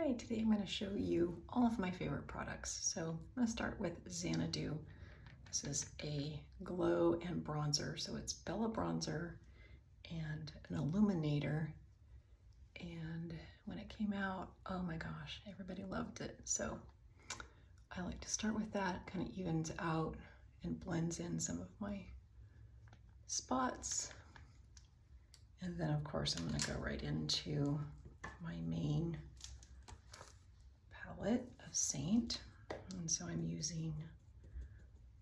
Hi, today I'm going to show you all of my favorite products. So I'm going to start with Xanadu. This is a glow and bronzer. So it's Bella Bronzer and an illuminator. And when it came out, oh my gosh, everybody loved it. So I like to start with that. Kind of evens out and blends in some of my spots. And then of course I'm going to go right into my main palette of Seint, and so I'm using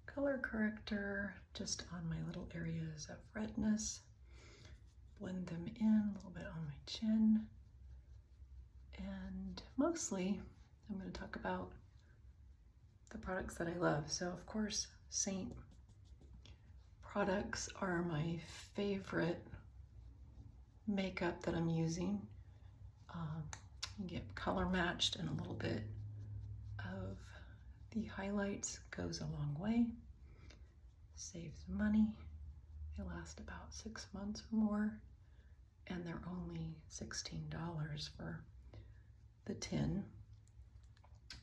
color corrector just on my little areas of redness, blend them in a little bit on my chin, and mostly I'm going to talk about the products that I love. So of course Seint products are my favorite makeup that I'm using. You get color matched, and a little bit of the highlights goes a long way, saves money. They last about 6 months or more, and they're only $16 for the tin.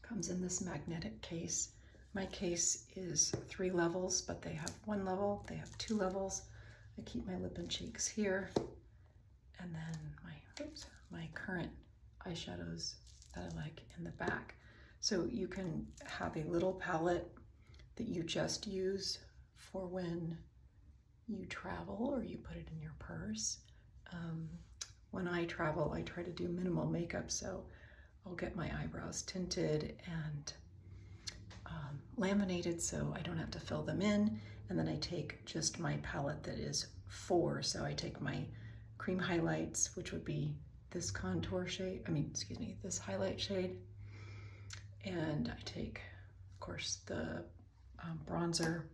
Comes in this magnetic case. My case is 3 levels, but they have 1 level, they have 2 levels. I keep my lip and cheeks here, and then my current eyeshadows that I like in the back. So you can have a little palette that you just use for when you travel or you put it in your purse. When I travel, I try to do minimal makeup, so I'll get my eyebrows tinted and laminated so I don't have to fill them in, and then I take just my palette that is 4. So I take my cream highlights, which would be this contour shade, this highlight shade, and I take, of course, the bronzer,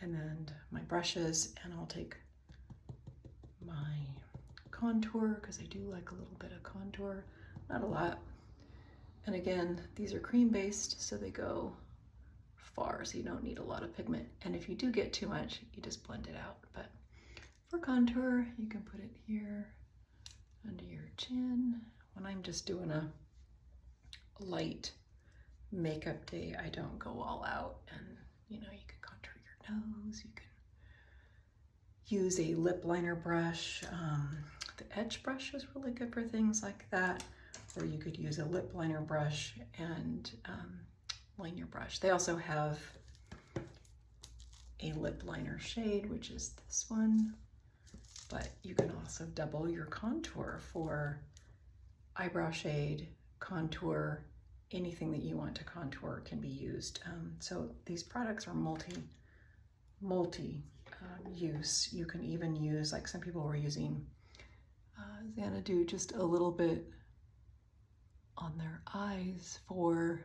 and then my brushes, and I'll take my contour, because I do like a little bit of contour, not a lot. And again, these are cream based, so they go far, so you don't need a lot of pigment, and if you do get too much, you just blend it out. But for contour, you can put it here under your chin. When I'm just doing a light makeup day, I don't go all out, and you can contour your nose, you can use a lip liner brush. The edge brush is really good for things like that, or you could use a lip liner brush and line your brush. They also have a lip liner shade, which is this one, but you can also double your contour for eyebrow shade, contour, anything that you want to contour can be used. So these products are multi use. You can even use, like some people were using Xanadu just a little bit on their eyes for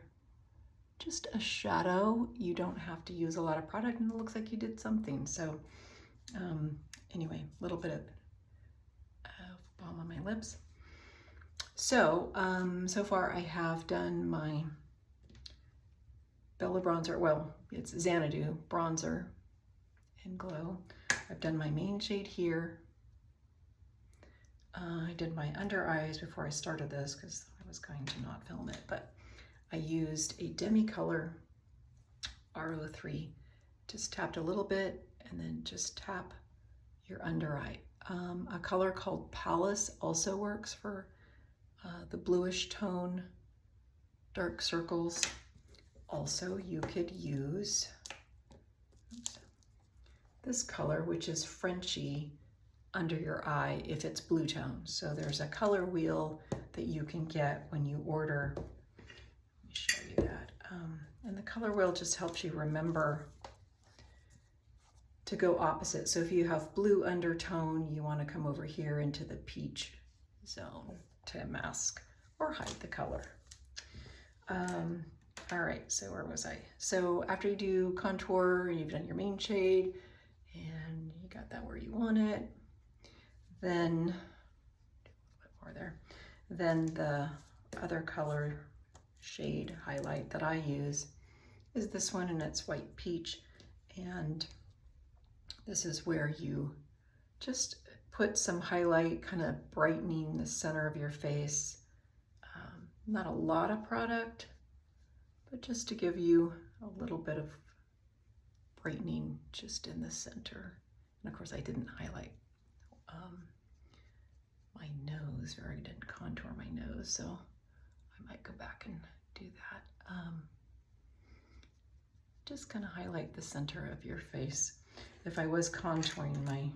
just a shadow. You don't have to use a lot of product, and it looks like you did something. So anyway, a little bit of balm on my lips. So, so far I have done my Bella Bronzer, well, it's Xanadu Bronzer and Glow. I've done my main shade here. I did my under eyes before I started this because I was going to not film it, but I used a demi color R03, just tapped a little bit, and then just tap your under eye. A color called Palace also works for the bluish tone, dark circles. Also, you could use this color, which is Frenchy, under your eye if it's blue tone. So there's a color wheel that you can get when you order. Let me show you that. And the color wheel just helps you remember to go opposite. So if you have blue undertone, you want to come over here into the peach zone to mask or hide the color. All right, so where was I? So after you do contour and you've done your main shade and you got that where you want it, then a bit more there. Then the other color shade highlight that I use is this one, and it's white peach, and this is where you just put some highlight, kind of brightening the center of your face, Not a lot of product, but just to give you a little bit of brightening just in the center. And of course I didn't highlight my nose, or I didn't contour my nose, so I might go back and do that. Just kind of highlight the center of your face. If I was contouring my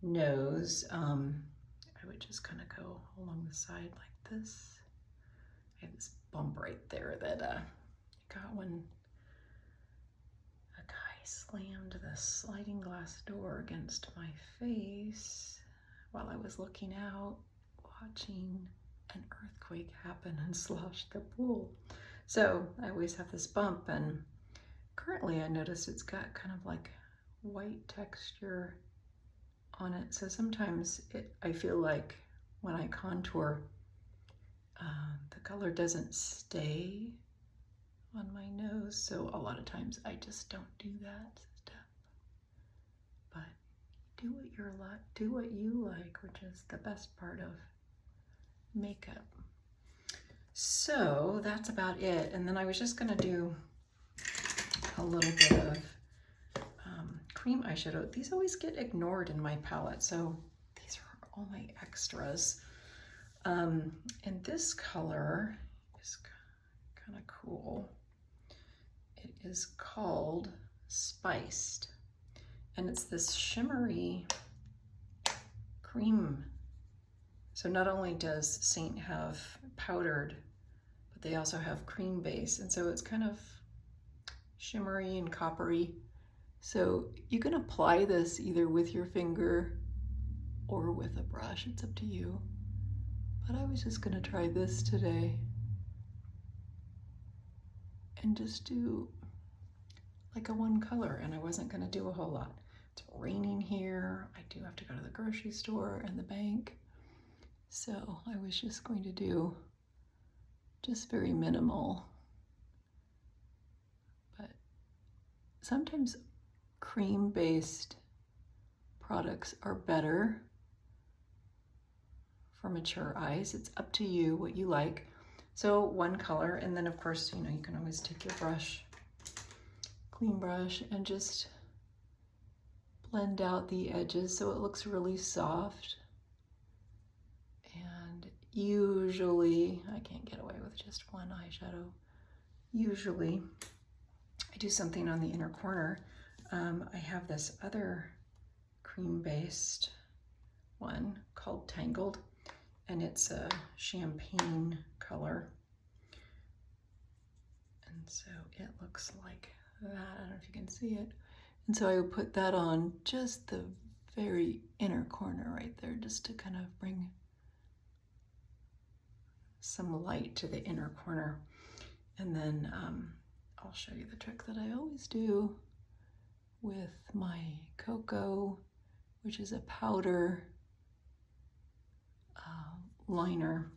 nose, I would just kind of go along the side like this. I have this bump right there that I got when a guy slammed the sliding glass door against my face while I was looking out, watching an earthquake happen and slosh the pool. So I always have this bump, and currently I notice it's got kind of like white texture on it. So sometimes I feel like when I contour, the color doesn't stay on my nose. So a lot of times I just don't do that step. But do what you like, which is the best part of makeup. So that's about it. And then I was just gonna do a little bit of cream eyeshadow. These always get ignored in my palette, so these are all my extras. And this color is kind of cool. It is called Spiced, and it's this shimmery cream. So not only does Seint have powdered, but they also have cream base, and so it's kind of shimmery and coppery. So you can apply this either with your finger or with a brush, it's up to you. But I was just gonna try this today and just do like a one color, and I wasn't gonna do a whole lot. It's raining here. I do have to go to the grocery store and the bank. So I was just going to do just very minimal. But sometimes cream-based products are better for mature eyes. It's up to you what you like. So one color, and then of course, you know, you can always take your brush, clean brush, and just blend out the edges so it looks really soft. And usually, I can't get away with just one eyeshadow. Usually, I do something on the inner corner. I have this other cream-based one called Tangled, and it's a champagne color. And so it looks like that. I don't know if you can see it. And so I would put that on just the very inner corner right there, just to kind of bring some light to the inner corner. And then I'll show you the trick that I always do with my cocoa, which is a powder liner.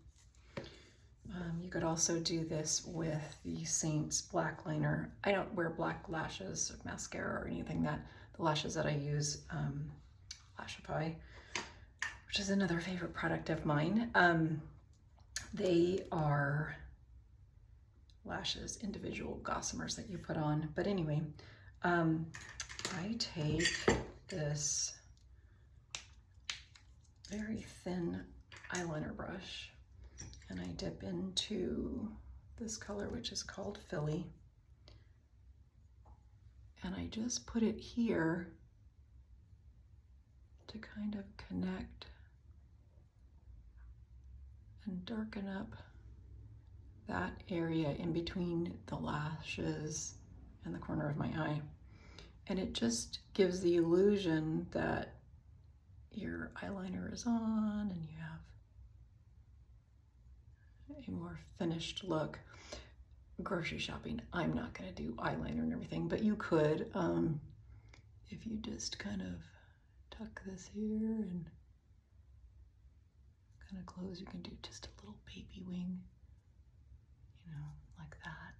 You could also do this with the Seint's black liner. I don't wear black lashes, or mascara, or anything that. The lashes that I use, Lashify, which is another favorite product of mine. They are lashes, individual gossamers that you put on. But anyway, I take this very thin eyeliner brush and I dip into this color, which is called Philly, and I just put it here to kind of connect and darken up that area in between the lashes and the corner of my eye. And it just gives the illusion that your eyeliner is on and you have a more finished look. Grocery shopping, I'm not gonna do eyeliner and everything, but you could, if you just kind of tuck this here and kind of close. You can do just a little baby wing, you know, like that,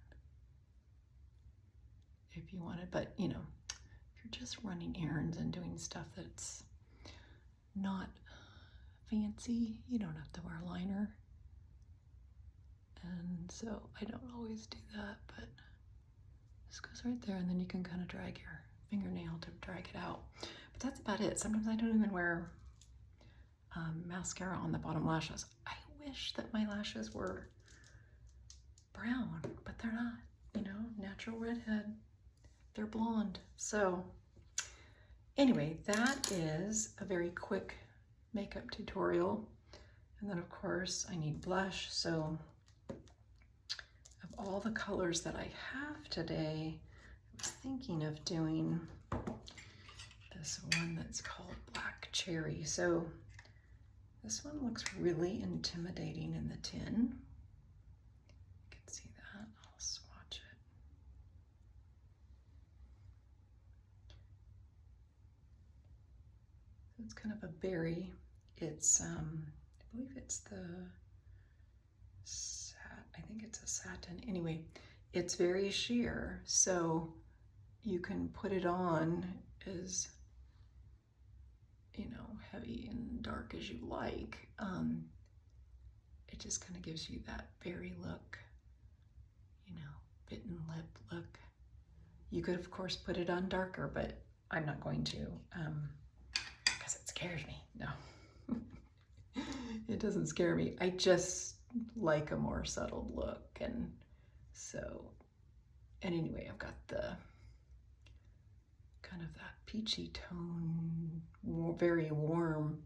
if you wanted. But, you know, if you're just running errands and doing stuff that's not fancy, you don't have to wear a liner. so I don't always do that, but this goes right there, and then you can kind of drag your fingernail to drag it out. But that's about it. Sometimes I don't even wear mascara on the bottom lashes. I wish that my lashes were brown, but they're not, you know, natural redhead. They're blonde. So anyway, that is a very quick makeup tutorial. And then of course I need blush. So of all the colors that I have today, I was thinking of doing this one that's called Black Cherry. So this one looks really intimidating in the tin. You can see that. I'll swatch it. So it's kind of a berry. It's, I believe it's I think it's a satin. Anyway, it's very sheer, so you can put it on as, you know, heavy and dark as you like. It just kind of gives you that berry look, you know, bitten lip look. You could of course put it on darker, but I'm not going to, because it scares me. No, it doesn't scare me. I just like a more subtle look. And so, and anyway, I've got the kind of that peachy tone, very warm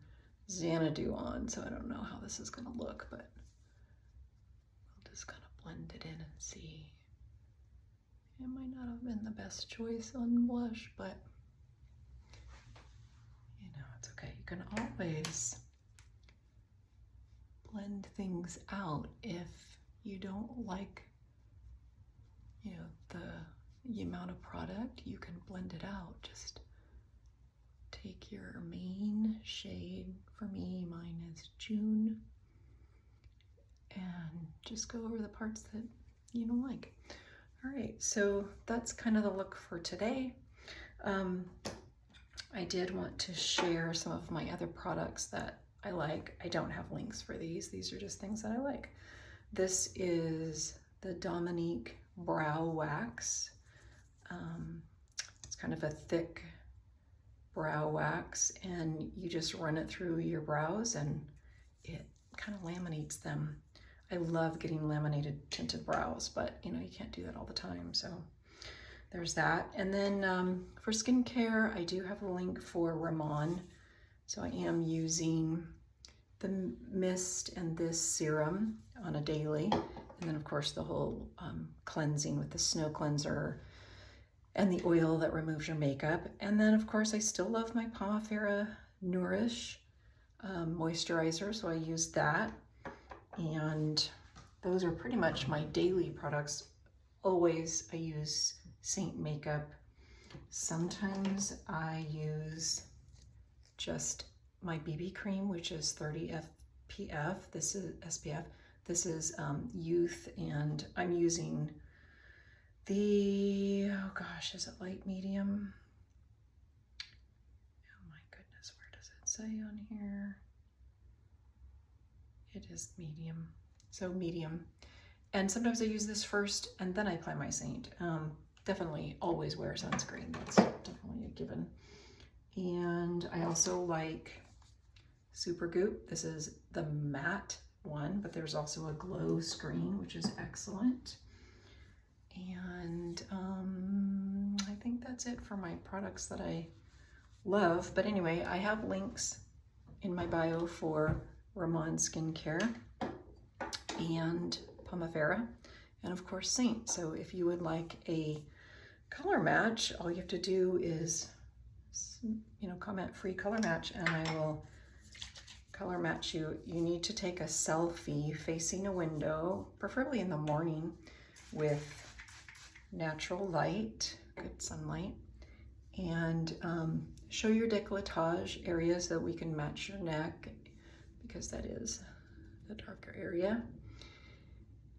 Xanadu on, so I don't know how this is going to look, but we'll just kind of blend it in and see. It might not have been the best choice on blush, but you know, it's okay. You can always blend things out if you don't like, you know, the amount of product. You can blend it out. Just take your main shade. For me, mine is June, and just go over the parts that you don't like. All right, so that's kind of the look for today. I did want to share some of my other products that I like. I don't have links for these. These are just things that I like. This is the Dominique Brow Wax. It's kind of a thick brow wax, and you just run it through your brows and it kind of laminates them. I love getting laminated tinted brows, but you know, you can't do that all the time. So there's that. And then for skincare, I do have a link for Riman. So I am using the mist and this serum on a daily. And then of course the whole cleansing with the snow cleanser and the oil that removes your makeup. And then of course I still love my Pomifera Nourish moisturizer, so I use that. And those are pretty much my daily products. Always I use Seint makeup. Sometimes I use just my BB cream, which is 30 SPF. This is SPF. This is Youth, and I'm using the, oh gosh, is it light medium? Oh my goodness, where does it say on here? It is medium, so medium. And sometimes I use this first and then I apply my Seint. Definitely always wear sunscreen, that's definitely a given. And I also like Super Goop. This is the matte one, but there's also a glow screen, which is excellent. And I think that's it for my products that I love. But anyway, I have links in my bio for Riman skincare and Pomifera, and of course Seint. So if you would like a color match, all you have to do is, you know, comment free color match and I will color match you. You need to take a selfie facing a window, preferably in the morning, with natural light, good sunlight, and show your décolletage areas that we can match your neck, because that is the darker area,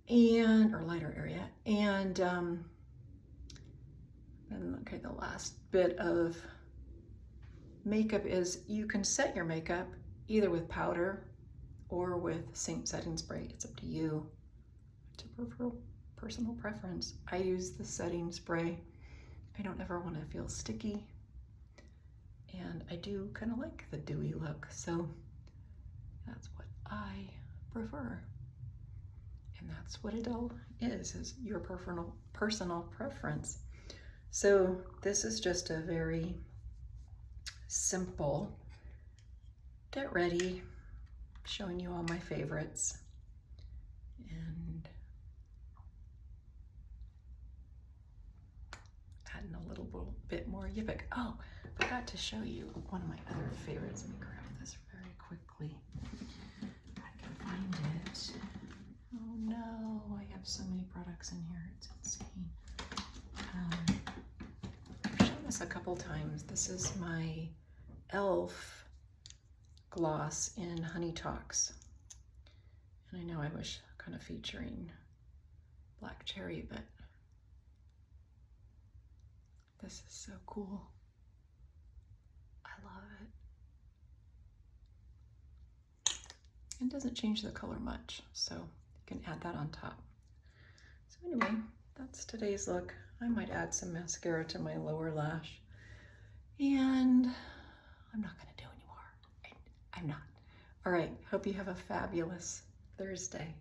and or lighter area. And then okay, the last bit of makeup is you can set your makeup either with powder or with Seint setting spray. It's up to you to personal preference. I use the setting spray. I don't ever want to feel sticky. And I do kind of like the dewy look, so that's what I prefer. And that's what it all is your personal preference. So this is just a very simple get ready, showing you all my favorites. And adding a little bit more Yippic. Oh, forgot to show you one of my other favorites. Let me grab this very quickly. If I can find it. Oh no, I have so many products in here. It's insane. I've shown this a couple times. This is my e.l.f. gloss in Honey Talks. And I know I was kind of featuring Black Cherry, but this is so cool. I love it. It doesn't change the color much, so you can add that on top. So anyway, that's today's look. I might add some mascara to my lower lash. And I'm not gonna do any more. I'm not. All right, hope you have a fabulous Thursday.